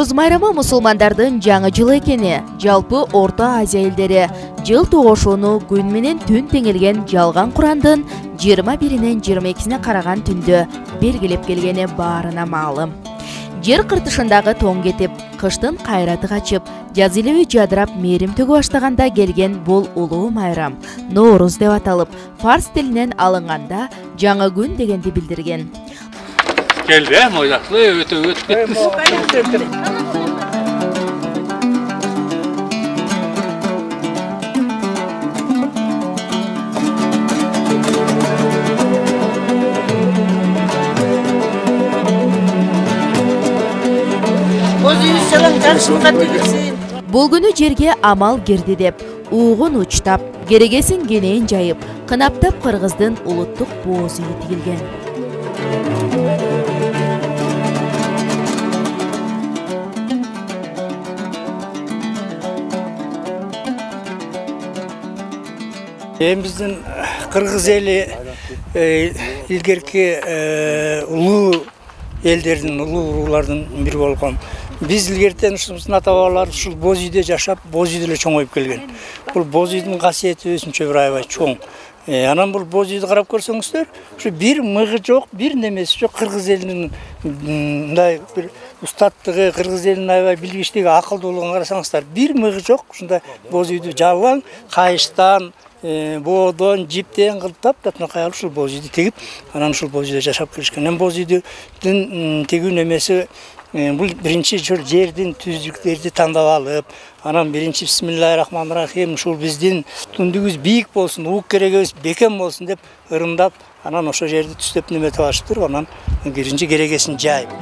Ноорuz майрамы мусулмандардын жаңы жылы экени. Жалпы Орто Азия элдери жыл тогошууну күн менен түн теңелген жалган Курандын 21-нен 22-сине караган түндө белгилеп келгени баарына маалым. Жер кыртышындагы тоң кетип, кыштын кайраты качып, жаз илеби жадырап мээрим төгө баштаганда келген бул улуу майрам Ноорuz деп аталып, фарс тилинен алынганда жаңы күн дегенди билдирген. Geldi moydaklı ötü. Бул күнү жерге амал кирди деп, угун учтап, керегесин кенейин жайып, кынаптап кыргыздын улуттук боозу тигилген. Биздин кыргыз эли илгерки улуу элдердин, улуу уруулардын бири болгон. Биз илгертен ушул ата-бабалар ушул боз үйдө жашап, боз үйдө эле чоңоюп келген. Бул боз үйдүн касиети өзүнчө бир аябай чоң. Анан бул боз үйдү карап көрсөңүздөр, ушу бир мыгы жок, бир немеси жок. Кыргыз элинин мындай бир устаттыгы, кыргыз элинин аябай билгичтиги, акылдуулугун карасаңыздар, бир мыгы жок. Ушундай боз үйдү жалаң кайыштан, боодон, жиптен кылып таптатмакай алып ушул боз үйдү тегип, анан ушул боз үйдө жашап келишкен. Боз үйдүн тегүү немеси бул биринчи жердин түздүктөрдү тандап алып, анан биринчи бисмиллахиррахманиррахим ушул биздин түндүгүбүз бийик болсун, ук керегебиз бекем болсун деп ырымдап, анан ошол жерди түздөп неметип алышыптыр. Анан биринчи керегесин жайып.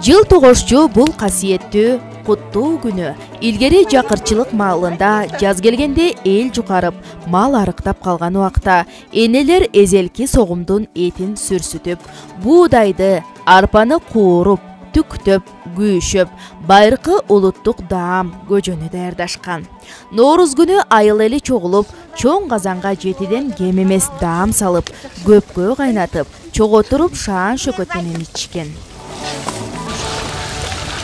Жыл тогошчу бул касиеттүү, куттуу күнү. Илгери жакырчылык маалында жаз келгенде эл жукарып, мал арыктап калган убакта энелер эзелки согумдун этин сүрсүтүп, буудайды, арпаны кууруп, түктөп, күйшөп, байыркы улуттук даам көжөнү даярдашкан. Ноорuz күнү айыл эли чогулуп, чоң казанга 7ден кем эмес даам салып, көпкө кайнатып, чоготуруп шаан шөкөт менен ичкен.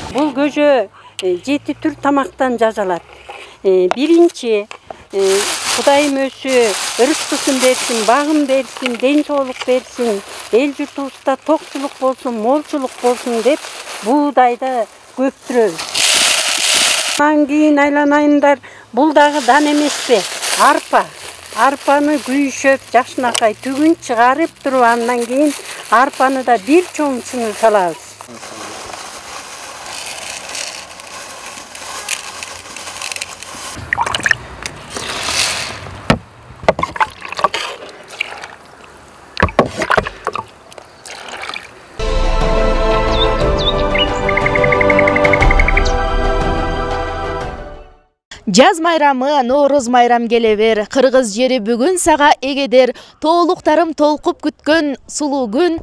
Бул көжө 7 түр тамактан жасалат. Биринчи Кудайым өзү ырыскысын берсин, багым берсин, ден соолук берсин, эл журтубузда токчулук болсун, молчулук болсун деп буудайды көптүрөбүз. Андан кийин айланайындар, бул дагы дан эмеспи, арпа. Арпаны күйшөп, жакшынакай түгүн чыгарып туруп, андан кийин арпаны да бир чоң чыңы салабыз. Жаз майрамы, Ноорuz майрам келе бер. Кыргыз жери бүгүн сага эгедер. Тоолуктарым толкуп күткөн сулуу күн.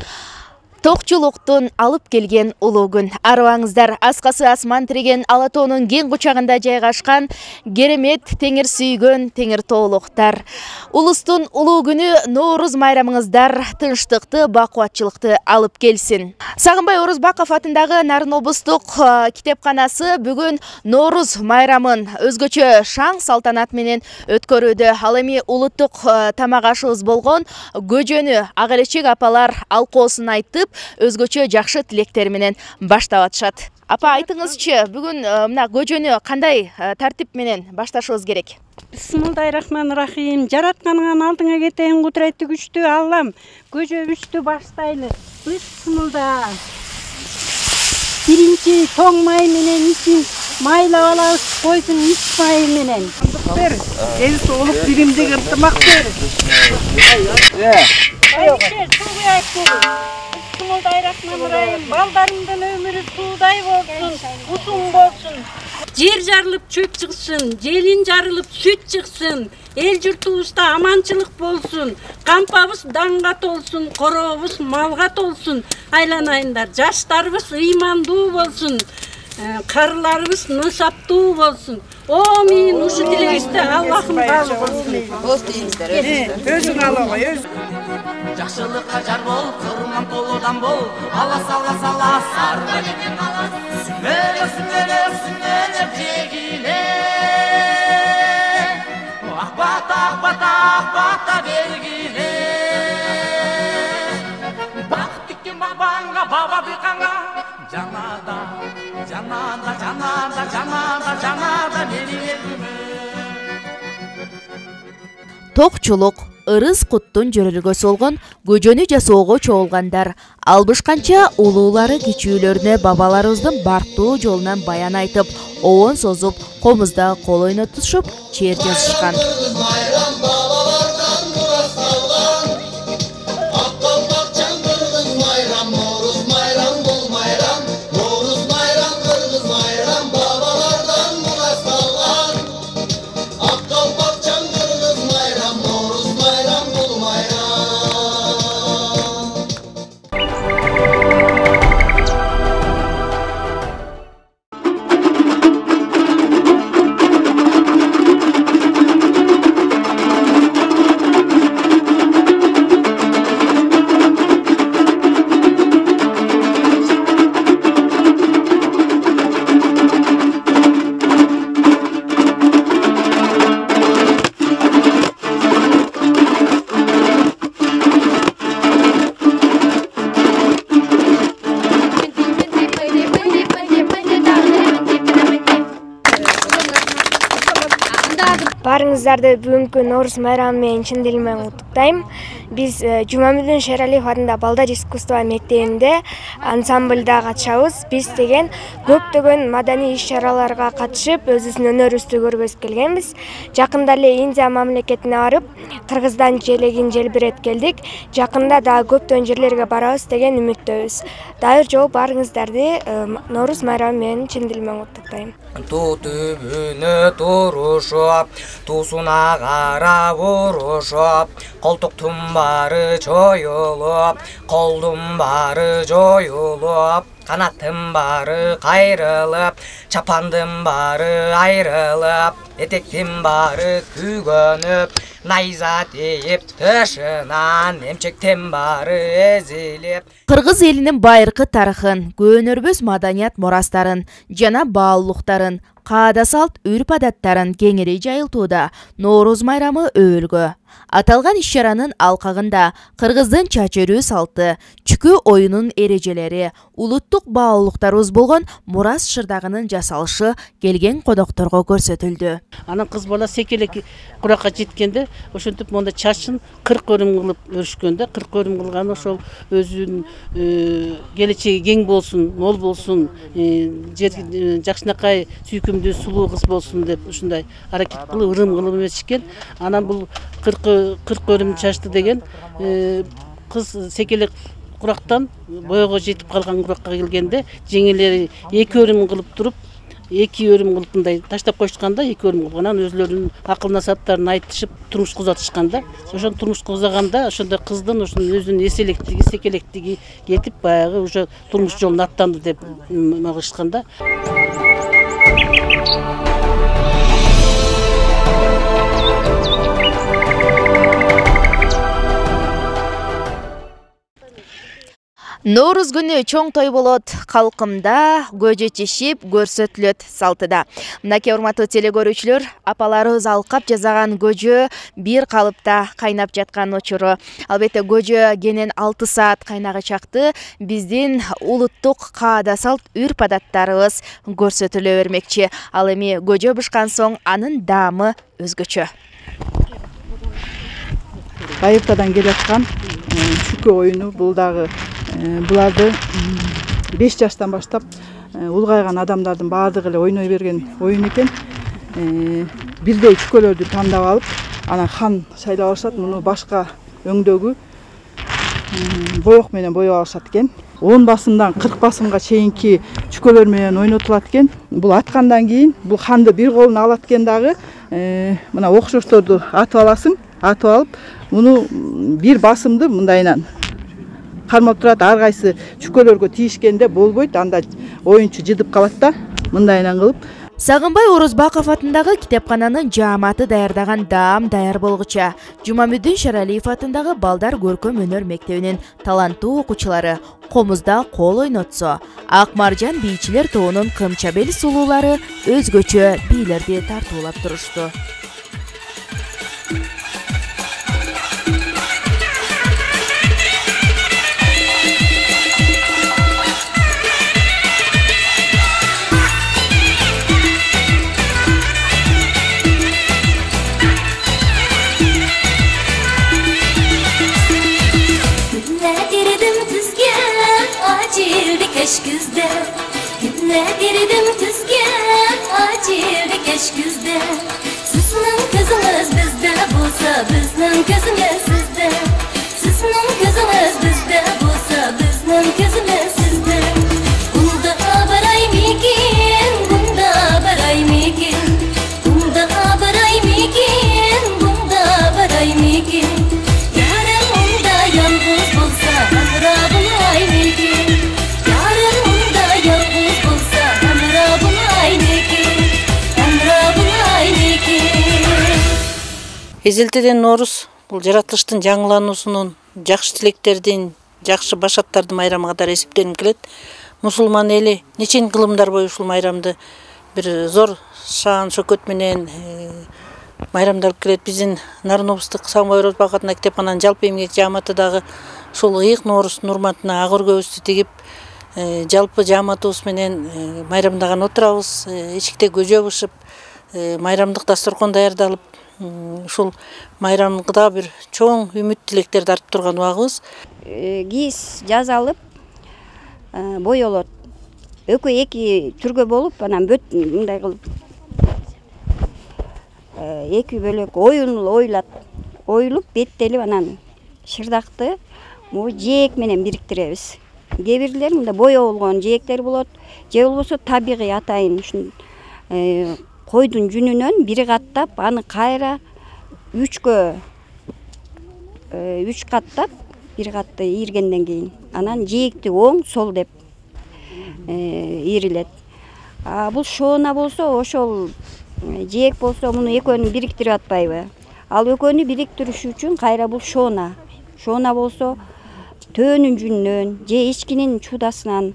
Токчулуктун алып келген улуу күн. Арыбаңыздар, аскасы асман тиреген Ала тоонун кең кучагында жайгашкан керемет теңир сүйгөн теңир тоолуктар. Улустун улуу күнү Ноорuz майрамыңыздар тынчтыкты, бакубатчылыкты алып келсин. Сагынбай Орозбаков атындагы Нарын облустук китепканасы бүгүн Ноорuz майрамын өзгөчө шаң салтанат менен өткөрүүдө. Ал эми улуттук тамак ашыбыз болгон көжөнү Агалечек апалар алкоосун айтып, өзгөчө жакшы тилектер менен баштап атышат. Апа, айтыңызчы, бүгүн мына көжөнү кандай тартип менен башташыбыз керек? Бисмиллахиррахманиррахим. Жаратканыңан алдыңа кетейин, кудуретти күчтүү Аллам. Көжөбүздү баштайлы. Бисмилла. Birinci toң май менен ичин майлап алабыз, койдун ич майы менен. Ел соолук биримдик ынтымак бер. Балдарыңдын өмүрү суудай болсун, узун болсун. Жер жарылып чөп чыксын, желин жарылып сүт чыксын. Эл журтубузда аманчылык болсун, кампабыз даңга толсун, коробуз малга толсун. Айланайындар, жаштарыбыз ыймандуу болсун, карыларыбыз нысаптуу болсун. Амин, ушу тилегибизде Аллахым баалы болсун. Өзүң алага, Жақшылыққа жар бол, қырман толудан бол, сала сарда кетен алас. Сүмелек жегіле, ақбата бергіле. Бақ тіккен бабаңға, баба биқаңа, жанада мені елгіме. Токчулук ырыс куттун жөрөлгө солгон көжөнү жасоого чогулгандар албышканча улуулары кичүүлөрүнө бабаларыбыздын барктуу жолунан баян айтып, обон созуп, комузда кол ойнотушуп, чер жазышкан. Барыңыздарды бүгүнкү Норус майрамы менен чын дилимден куттуктайм. Биз Жумамедин Шералиев атында балдар искусство мектебинде ансамбльда катышабыз. Биз деген көптөгөн маданий иш-чараларга катышып, өзүбүздүн өнөрүбүздү көргөзүп келгенбиз. Жакында эле Индия мамлекетине барып, Кыргыздан желегин желбирет келдик. Жакында дагы көптөгөн жерлерге барабыз деген үмүттөбүз. Дагы бир жолу барыңыздарды Норус майрамы менен чын дилимден куттуктайм. Ту түбүнө турушуп, тусуна карап урушуп, колтуктун баары жоюлуп, колдун баары жоюлуп, канаттын баары кайрылып, чапандын баары айрылып, этектин баары күйгөнүп, найза тийип, тышынан эмчектен баары эзилип. Кыргыз элинин байыркы тарыхын, көөнөрбөс маданият мурастарын жана баалуулуктарын, каада салт үрп-адаттарын кеңири жайылтууда Нооруз майрамы өбөлгө. Аталган иш-чаранын алкагында кыргыздын чач өрүү салты, чүкү оюнун эрежелери, улуттук баалуулуктарыбыз болгон мурас шырдагынын жасалышы келген конокторго көрсөтүлдү. Анан кыз бала секелек куракка жеткенде ошентип монда чачын 40 өрүм кылып өрүшкөндө, 40 өрүм кылганы ошол өзүнүн келечеги кең болсун, мол болсун, жакшынакай сүйкүмдүү сулуу кыз болсун деп ушундай аракет кылып, ырым кылып эметишкен. Анан бул 40 өрүм чачты деген кыз секелек курактан боёго жетип калган куракка келгенде жеңелери 2 өрүм кылып туруп, 2 өрүм кылып мындай таштап коюшканда 2 өрүм кылып анан өзлөрүнүн акыл насаптарын айтышып турмушка узатышканда, ошон турмушка узаганда ошондо кыздын ошонун өзүнүн эселектиги, секелектиги кетип баягы уже турмуш жолуна аттанды деп магышканда. Нооруз күнү чоң той болот, калкымда көжө чешип көрсөтүлөт салтыда. Мынакей урматтуу телегөрүүчүлөр, апаларыбыз алкап жасаган көжө бир калыпта кайнап жаткан учуру. Албетте көжө кенен 6 саат кайнагы чакты биздин улуттук каада салт үрп-адаттарыбыз көрсөтүлө бермекчи. Ал эми көжө бышкан соң анын даамы өзгөчө. Кайыптадан келаткан чүкө оюну бул дагы буларды 5 жаштан баштап улгайган адамдардын баардыгы эле ойной берген оюн экен. Бирдей чүкөлөрдү тандап алып, анан хан шайлап алышат. Муну башка өңдөгү боек менен боеп алышат экен. 10 басымдан 40 басымга чейинки чүкөлөр менен ойнотулат экен. Бул аткандан кийин бул ханды бир колуна алат экен дагы. Мына окшошторду атып аласың, атып алып, муну бир басымды мындайынан кармап турат. Ар кайсы чүкөлөргө тийишкенде болбойт. Анда оюнчу жыдып калат да, мындайынан кылып. Сагынбай Орозбаков атындагы китепкананын жааматы даярдаган даам даяр болгуча Жумамүдүн Шералиев атындагы балдар көркөм өнөр мектебинин таланттуу окуучулары комузда кол ойнотсо, Ак Маржан бийчилер тобунун кымчабел сулуулары өзгөчө бийлерди тартуулап турушту. Güzde, günlerdirdim tüzge, acildi keş güzde. Sizning ko'zingiz bizda bo'lsa, bizning ko'zimiz sizda. Sizning ko'zingiz bizda bo'lsa, bizning ko'zimiz sizda. Bunda baraymikin, bunda baraymikin, bunda baraymikin, bunda baraymikin. Yarim unda yalnız bo'lsa, hazrabım aymikin. Эзелтеден Норус бул жаратылыштын жаңылануусунун, жакшы тилектердин, жакшы башаттардын майрамы катары эсептелип келет. Мусулман эли нечен кылымдар бою ушул майрамды бир зор шаан шөкөт менен майрамдалып келет. Биздин Нарын облустук Сагынбай Орозбаков атындагы китепкананын жалпы эмгек жааматы дагы ушул ыйык Норустун урматына ак өргөбүздү тигип, жалпы жааматыбыз менен майрамдаган отурабыз. Эшикте көжө бышып, майрамдык дасторкон даярдалып, ушул майрамда бир чоң үмүт тилектерди артып турган убагыбыз. Кийиз жазалып, боёлот. Экөө эки түргө болуп, анан бөт мындай кылып эки бөлөк оюлуп, беттелип, анан шырдакты жээк менен бириктиребиз. Кээ бирлер мында боё болгон жээктер болот, же болбосо табигый атайын ушун койдун жүнүнөн бири каттап, аны кайра 3 каттап, бир катты ийиргенден кийин анан жээкти оң сол деп ийрилет. Бул шоона болсо, ошол жээк болсо муну экөөнү бириктирип атпайбы? Ал экөөнү бириктириш үчүн кайра бул шоона. Шоона болсо төөнүн жүнүнөн же эчкинин чуудасынан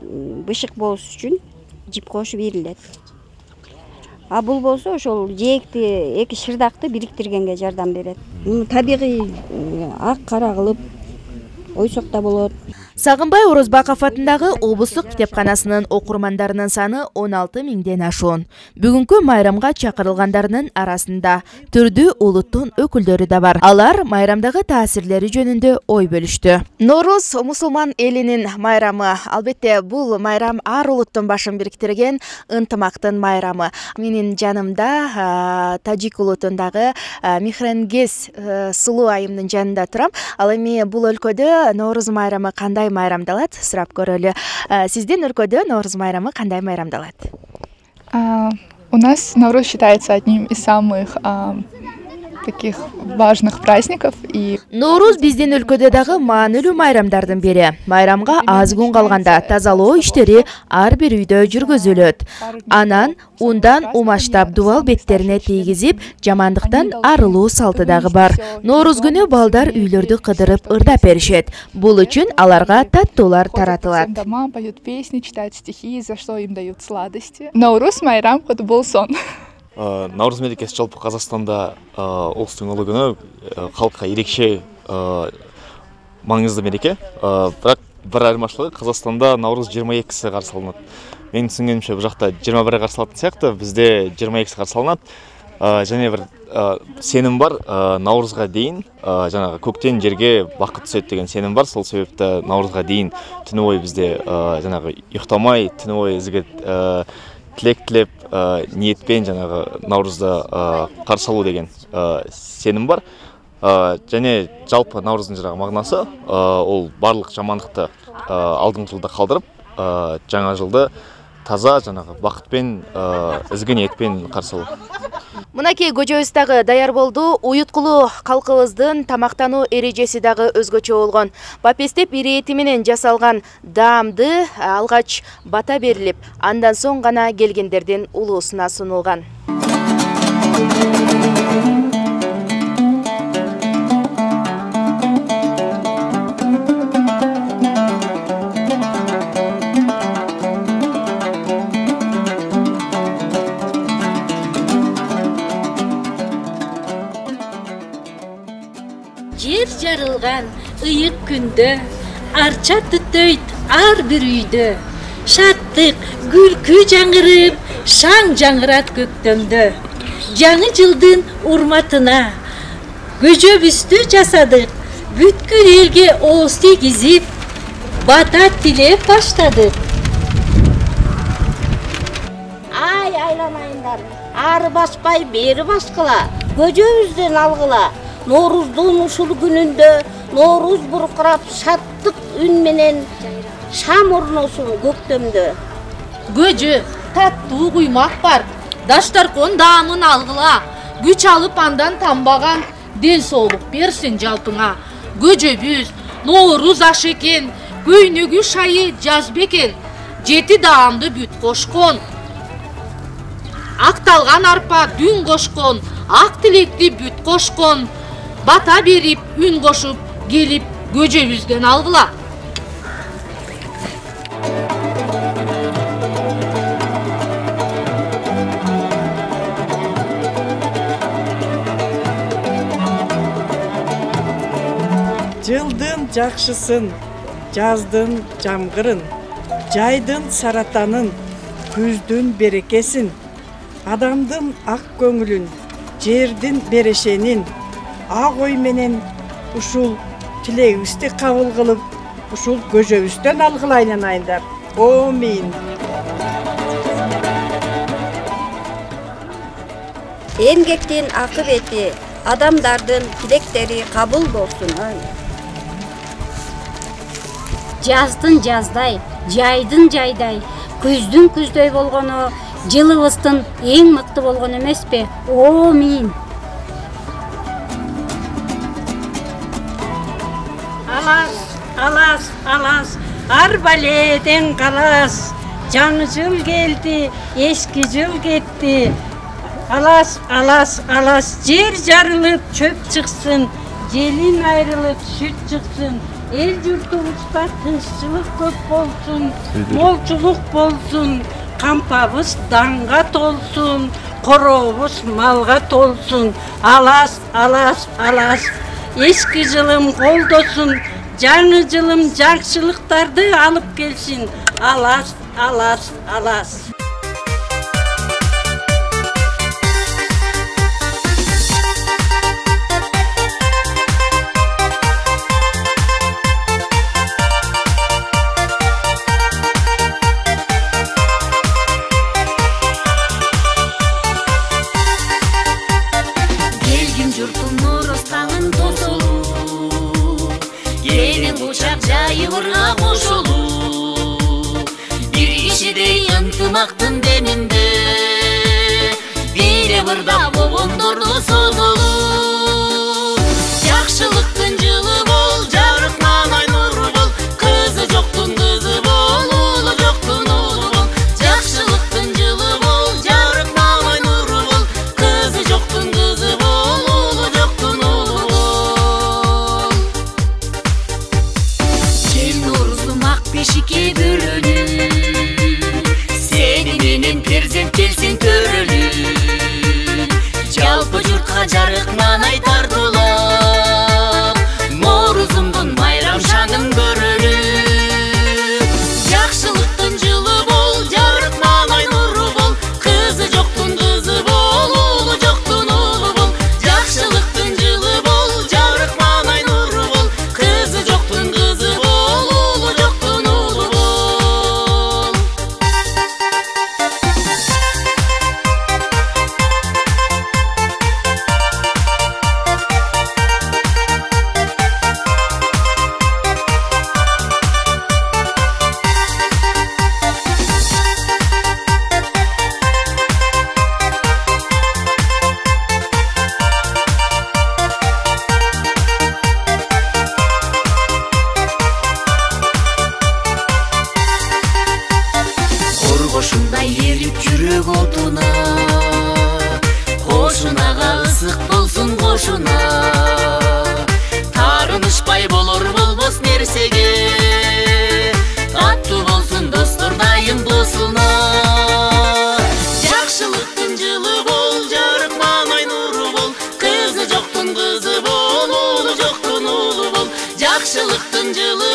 бышык болуш үчүн жип кошуп ийрилет. Бул болсо ошол жээкти эки шырдакты бириктиргенге жардам берет. Муну табигый ак кара кылып ойсок да болот. Сагынбай Орозбаков атындагы облустук китепканасынын окурмандарынын саны 16 миңден ашуун. Бүгүнкү майрамга чакырылгандарынын арасында түрдүү улуттун өкүлдөрү да бар. Алар майрамдагы таасирлери жөнүндө ой бөлүштү. Норус мусулман элинин майрамы. Албетте бул майрам ар улуттун башын бириктирген ынтымактын майрамы. Менин жанымда тажик улутундагы Михренгез сулуу айымдын жанында турам. Ал эми бул өлкөдө Норус майрамы кандай майрамдалат, сурап көрөлү. Сиздин өлкөдө Норус майрамы кандай майрамдалат? У нас Норус считается одним из самых таких важных праздников. Норус биздин өлкөдө дагы маанилүү майрамдардын бири. Майрамга аз күн калганда тазалоо иштери ар бир үйдө жүргүзүлөт. Анан ундан умаштап дубал беттерине тийгизип, жамандыктан арылуу салты дагы бар. Норус күнү балдар үйлөрдү кыдырып ырдап беришет. Бул үчүн аларга таттуулар таратылат. Дома поют песни, читают стихи, за что им дают сладости. Норус майрам куты болсон. Наурыз мерекесі жалпы Қазақстанда ұлыстың ұлы күні халыққа ерекше маңызды мереке. Бірақ бір айырмашылығы Қазақстанда Наурыз 22-сі қарсы алынады. Мен түсінгенімше бұл жақта 21-і қарсы алатын сияқты, бізде 22-сі қарсы алынады. және бір сенім бар, наурызға дейін жаңағы көктен жерге бақыт түседі деген сенім бар. Сол себепті наурызға дейін түні бойы бізде жаңағы ұйықтамай, түні бойы ізгі тілек тілеп, ниетпен жаңағы наурызды қарсы алу деген сенім бар. Және жалпы наурыздың жаңағы мағынасы ол барлық жамандықты алдыңғы жылда қалдырып, жаңа жылды таза жаңағы бақытпен, ізгі ниетпен қарсы алу. Мынакей көжөбүз дагы даяр болду. Уюткулуу калкыбыздын тамактануу эрежеси дагы өзгөчө болгон. Бапестеп ирети менен жасалган даамды алгач бата берилип, андан соң гана келгендердин улуусуна сунулган. Жер жарылган ыйык күндө, арча түтөйт ар бир үйдө. Шаттык, күлкү жаңырып, шаң жаңырат көктөмдө. Жаңы жылдын урматына көжөбүздү жасадык, бүткүл элге ооз тийгизип, бата тилеп баштадык. Ай айланайындар, ары баспай бери баскыла, көжөбүздөн алгыла. Норуздун ушул күнүндө Норуз буркурап шаттык үн менен шам орносун көктөмдө. Көжө, таттуу куймак бар. Даштаркон даамын алгыла. Күч алып андан тамбаган ден соолук берсин жалпыңа. Көжөбүз Норуз ашы экен, көйнөгү шайы жаз бекен. 7 даамды бүт кошкон. Акталган арпа дүн кошкон, ак тилекти бүт кошкон. Бата берип, үн кошуп, келип көжөбүздөн алгыла. Жылдын жакшысын, жаздын жамгырын, жайдын саратанын, күздүн берекесин, адамдын ак көңүлүн, жердин берешенин, ак ой менен ушул тилегибизди кабыл кылып, ушул көжөбүздөн алгылайын айындар. Амин. Эмгектин акыбети, адамдардын тилектери кабыл болсун. Жаздын жаздай, жайдын жайдай, күздүн күздөй болгону жылыбыздын эң мыкты болгон эмеспи? Амин. Алас, алас, алас, арбаледен калас. Жаңы жыл келди, эски жыл кетти. Алас, алас, алас, жер жарылып чөп чыксын, желин айрылып сүт чыксын. Эл журтубузда тынччылык көп болсун, молчулук болсун, кампабыз данга толсун, коробуз малга толсун. Алас, алас, алас, эски жылым колдосун, жаңы жылым жакшылыктарды алып келсин. Алас, алас, алас. Ынтымактын деминде бире бырда бобондорду созулу. Жакшылыктын жылы бол, жарыкман ай нуру бол, кызы жоктун кызы бол, уулу жоктун уулу бол. Жакшылыктын жылы бол, жарыкман ай нуру бол, кызы жоктун кызы бол, уулу жоктун уулу бол. Кел Норуздун ак бешикке бөлөнү, перзент келсин төрөлү, жалпы журтка жарык турмушуна. Тарынышпай болор болбос нерсеге, каттуу болсун достор дайым досуна. Жакшылыктын жылы бол, жарыкман ай нуру бол, кызы жоктун кызы бол, уулу жоктун уулу бол. Жакшылыктын жылы